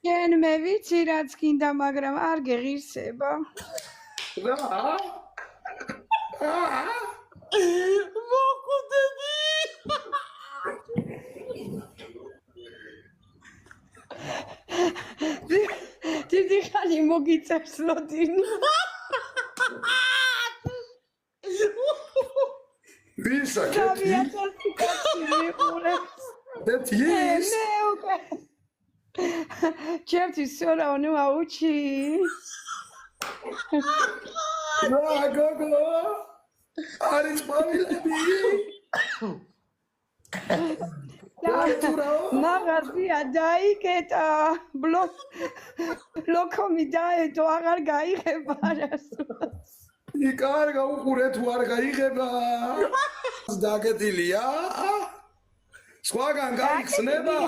შენ მე ვიცი რაც გინდა, მაგრამ არ გეღირსება. მოკვდები. დიდი ხანი მოგიწევს ლოდინი. ვისა ჩემთვის სორა ნუ აუჩი. გოგო არის პავილები. მაღაზია დაიკეტა, ბლოკომი დაედო, აღარ გაიღება არასდროს. იკარგა უყურე თუ არ გაიღება. დაგეთილია. სხვაგან გაიხსნება.